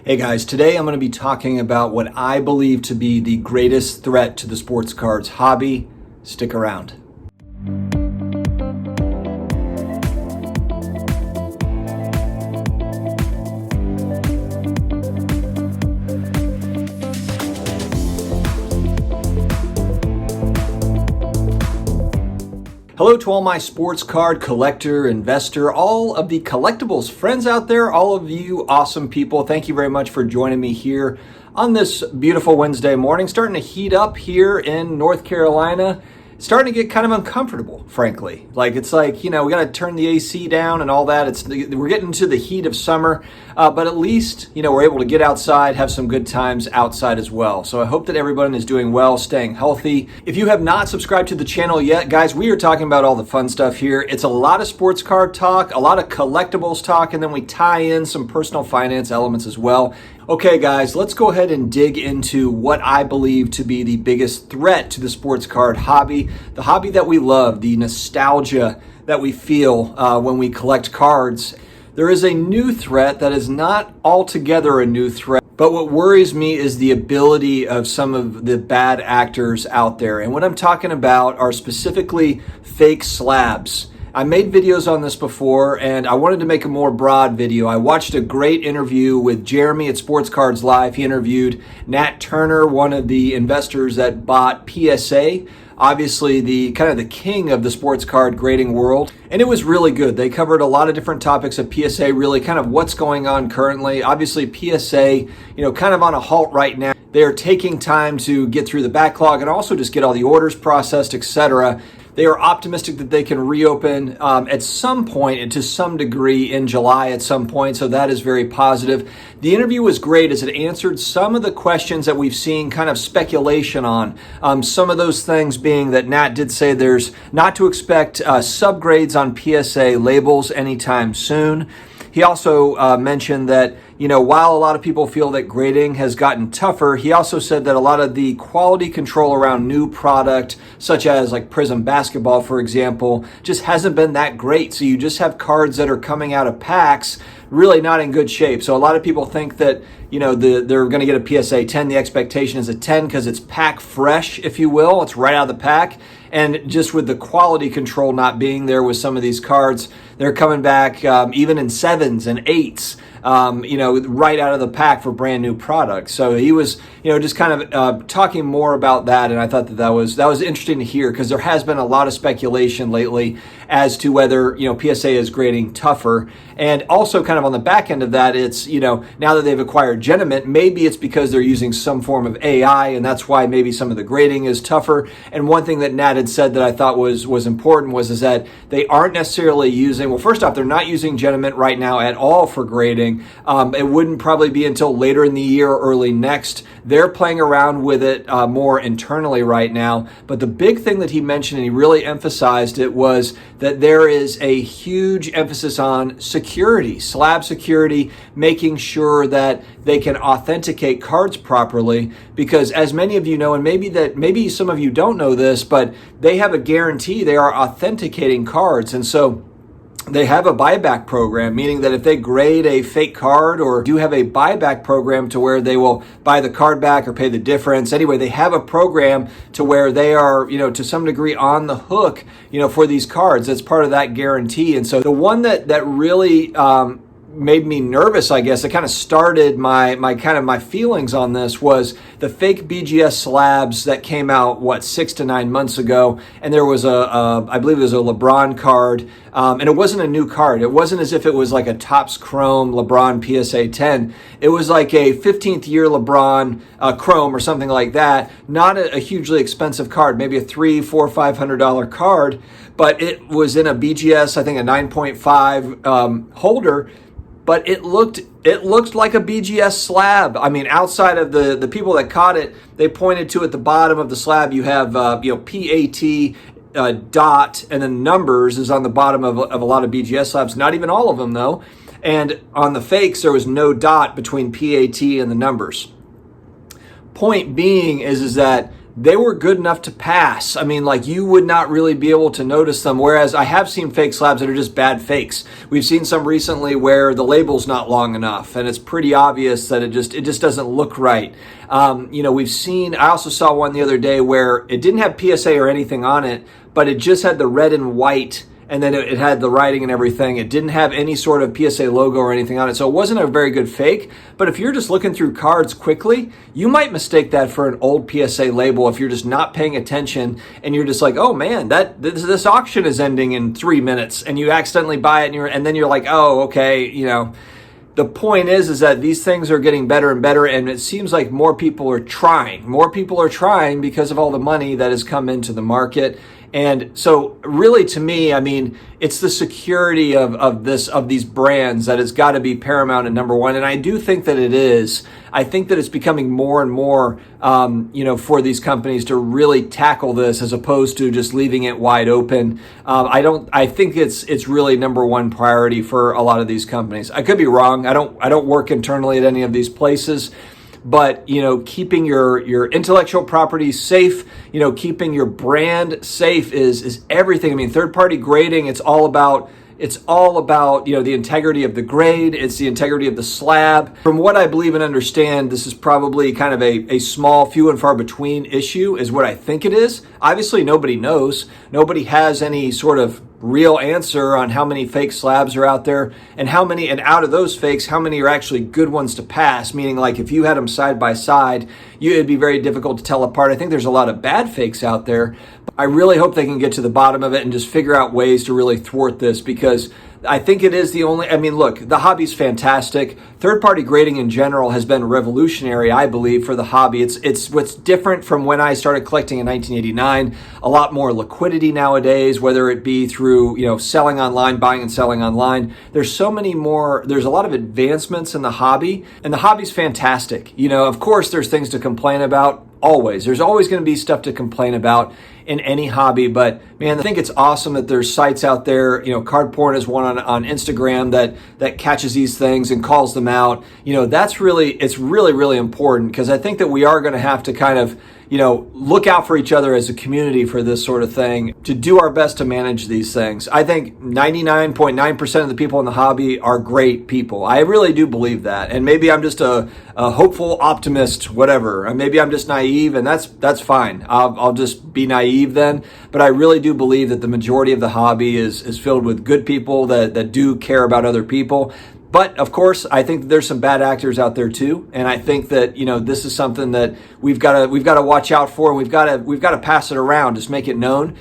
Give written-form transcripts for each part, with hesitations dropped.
Hey guys, today I'm going to be talking about what I believe to be the greatest threat to the sports cards hobby. Stick around. Hello to all my sports card collector, investor, all of the collectibles friends out there, all of you awesome people. Thank you very much for joining me here on this beautiful Wednesday morning. Starting to heat up here in North Carolina. Starting to get kind of uncomfortable, frankly. It's like, we got to turn the AC down and all that. We're getting into the heat of summer, but at least, we're able to get outside, have some good times outside as well. So I hope that everyone is doing well, staying healthy. If you have not subscribed to the channel yet, guys, we are talking about all the fun stuff here. It's a lot of sports card talk, a lot of collectibles talk, and then we tie in some personal finance elements as well. Okay, guys, let's go ahead and dig into what I believe to be the biggest threat to the sports card hobby, the hobby that we love, the nostalgia that we feel when we collect cards. There is a new threat that is not altogether a new threat, but what worries me is the ability of some of the bad actors out there. And what I'm talking about are specifically fake slabs. I made videos on this before, and I wanted to make a more broad video. I watched a great interview with Jeremy at Sportcards Live. He interviewed Nat Turner, one of the investors that bought PSA, obviously the kind of the king of the sports card grading world. And it was really good. They covered a lot of different topics of PSA, really kind of what's going on currently. Obviously PSA, kind of on a halt right now. They are taking time to get through the backlog and also just get all the orders processed, etc. They are optimistic that they can reopen at some point and to some degree in July at some point, so that is very positive. The interview was great as it answered some of the questions that we've seen kind of speculation on. Some of those things being that Nat did say there's not to expect subgrades on PSA labels anytime soon. He also mentioned that, while a lot of people feel that grading has gotten tougher, he also said that a lot of the quality control around new product, such as like Prism Basketball, for example, just hasn't been that great. So you just have cards that are coming out of packs really not in good shape. So a lot of people think that, they're going to get a PSA 10. The expectation is a 10 because it's pack fresh, if you will. It's right out of the pack. And just with the quality control not being there with some of these cards, they're coming back even in 7s and 8s. Right out of the pack for brand new products. So he was, just kind of talking more about that, and I thought that was interesting to hear because there has been a lot of speculation lately as to whether PSA is grading tougher, and also kind of on the back end of that, it's now that they've acquired Genamint, maybe it's because they're using some form of AI, and that's why maybe some of the grading is tougher. And one thing that Nat had said that I thought was important is that they aren't necessarily using. Well, first off, they're not using Genamint right now at all for grading. It wouldn't probably be until later in the year or early next. They're playing around with it more internally right now. But the big thing that he mentioned, and he really emphasized it, was that there is a huge emphasis on security, slab security, making sure that they can authenticate cards properly. Because as many of you know, and maybe some of you don't know this, but they have a guarantee they are authenticating cards. And so they have a buyback program, meaning that if they grade a fake card or do have a buyback program to where they will buy the card back or pay the difference. Anyway, they have a program to where they are, to some degree on the hook, for these cards. That's part of that guarantee. And so the one that really made me nervous, I guess, it kind of started my feelings on this was the fake BGS slabs that came out 6 to 9 months ago, and there was I believe it was a LeBron card, and it wasn't a new card. It wasn't as if it was like a Topps Chrome LeBron PSA 10. It was like a 15th year LeBron Chrome or something like that. Not a hugely expensive card, maybe a $300, $400, $500 card, but it was in a BGS, I think a 9.5 holder. But it looked like a BGS slab. I mean, outside of the people that caught it, they pointed to at the bottom of the slab, you have PAT dot, and then numbers is on the bottom of a lot of BGS slabs. Not even all of them though. And on the fakes, there was no dot between PAT and the numbers. Point being is that they were good enough to pass. I mean, like, you would not really be able to notice them, whereas I have seen fake slabs that are just bad fakes. We've seen some recently where the label's not long enough, and it's pretty obvious that it just doesn't look right. I also saw one the other day where it didn't have PSA or anything on it, but it just had the red and white, and then it had the writing and everything. It didn't have any sort of PSA logo or anything on it, so it wasn't a very good fake. But if you're just looking through cards quickly, you might mistake that for an old PSA label if you're just not paying attention and you're just like, oh man, this auction is ending in 3 minutes, and you accidentally buy it, and then you're like, oh, okay, The point is that these things are getting better and better, and it seems like more people are trying. More people are trying because of all the money that has come into the market. And so really, to me, I mean, it's the security of these brands that has got to be paramount and number one. And I do think that it is. I think that it's becoming more and more, for these companies to really tackle this as opposed to just leaving it wide open. I think it's really number one priority for a lot of these companies. I could be wrong. I don't work internally at any of these places. But, keeping your intellectual property safe, keeping your brand safe is everything. I mean, third-party grading, it's all about, the integrity of the grade. It's the integrity of the slab. From what I believe and understand, this is probably kind of a small, few and far between issue is what I think it is. Obviously, nobody knows. Nobody has any sort of real answer on how many fake slabs are out there and out of those fakes, how many are actually good ones to pass, meaning like if you had them side by side, it'd be very difficult to tell apart. I think there's a lot of bad fakes out there. I really hope they can get to the bottom of it and just figure out ways to really thwart this, because I think it is look, the hobby's fantastic. Third-party grading in general has been revolutionary, I believe, for the hobby. It's what's different from when I started collecting in 1989. A lot more liquidity nowadays, whether it be through, selling online, buying and selling online. There's a lot of advancements in the hobby, and the hobby's fantastic. Of course, there's things to complain about. Always. There's always going to be stuff to complain about in any hobby, but man, I think it's awesome that there's sites out there. Card Porn is one on Instagram that catches these things and calls them out. It's really, really important, because I think that we are going to have to kind of, look out for each other as a community for this sort of thing, to do our best to manage these things. I think 99.9% of the people in the hobby are great people. I really do believe that. And maybe I'm just a hopeful optimist, whatever. And maybe I'm just naive, and that's fine. I'll just be naive then. But I really do believe that the majority of the hobby is filled with good people that do care about other people. But of course, I think there's some bad actors out there too, and I think that this is something that we've got to watch out for, and we've got to pass it around, just make it known,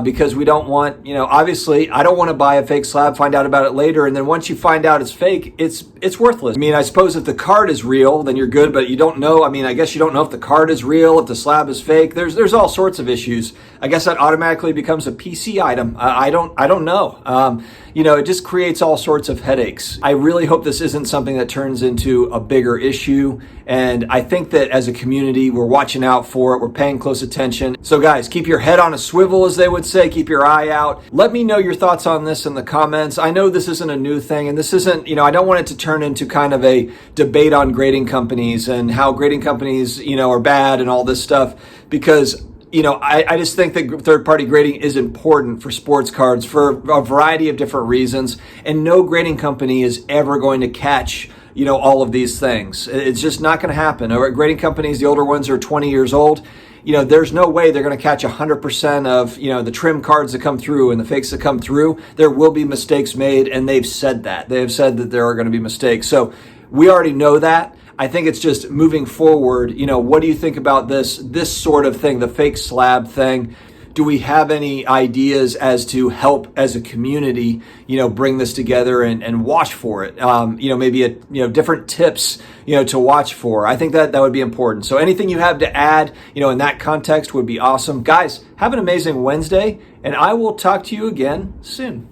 because we don't want obviously I don't want to buy a fake slab, find out about it later, and then once you find out it's fake, it's worthless. I mean, I suppose if the card is real, then you're good, but you don't know. I mean, I guess you don't know if the card is real, if the slab is fake. There's all sorts of issues. I guess that automatically becomes a PC item. I don't know. It just creates all sorts of headaches. I really hope this isn't something that turns into a bigger issue. And I think that as a community, we're watching out for it. We're paying close attention. So guys, keep your head on a swivel, as they would say. Keep your eye out. Let me know your thoughts on this in the comments. I know this isn't a new thing, and this isn't, I don't want it to turn into kind of a debate on grading companies and how grading companies, are bad and all this stuff, because I just think that third-party grading is important for sports cards for a variety of different reasons, and no grading company is ever going to catch, all of these things. It's just not going to happen. Grading companies, the older ones are 20 years old. There's no way they're going to catch 100% of, the trim cards that come through and the fakes that come through. There will be mistakes made, and they've said that. They have said that there are going to be mistakes. So we already know that. I think it's just moving forward. What do you think about this sort of thing, the fake slab thing? Do we have any ideas as to help as a community, bring this together and watch for it? Maybe different tips, to watch for. I think that would be important. So anything you have to add, in that context would be awesome. Guys, have an amazing Wednesday, and I will talk to you again soon.